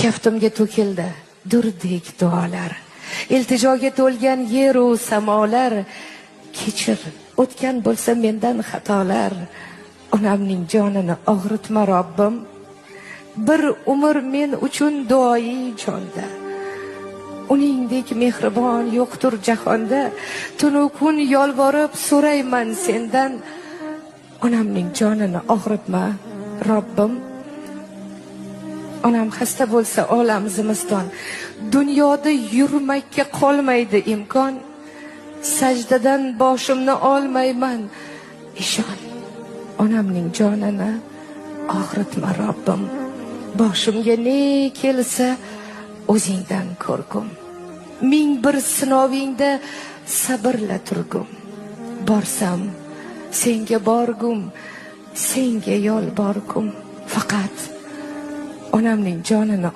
kaftimga to'kildi durdek duolar, iltijoga to'lgan yeru samolar. Kechir, o'tgan bo'lsa mendan xatolar, onamning jonini og'ritma Robbim. Bir umr men uchun duoyi jonda, uningdek mehribon yo'qdir jahonda. Tunu kun yolvorib so'rayman sendan, onamning jonini og'ritma Robbim. Onam xasta bo'lsa olam zimiston, dunyoda yurmakka qolmaydi imkon. Sajdadan boshimni olmayman, ishon, onamning jonini og'ritma Robbim. Boshimga ne kelsa o'zingdan ko'rgum, ming bir sinovingda sabrla turgum. Borsam senga borgum, senga yolborgum, faqat onamning jonini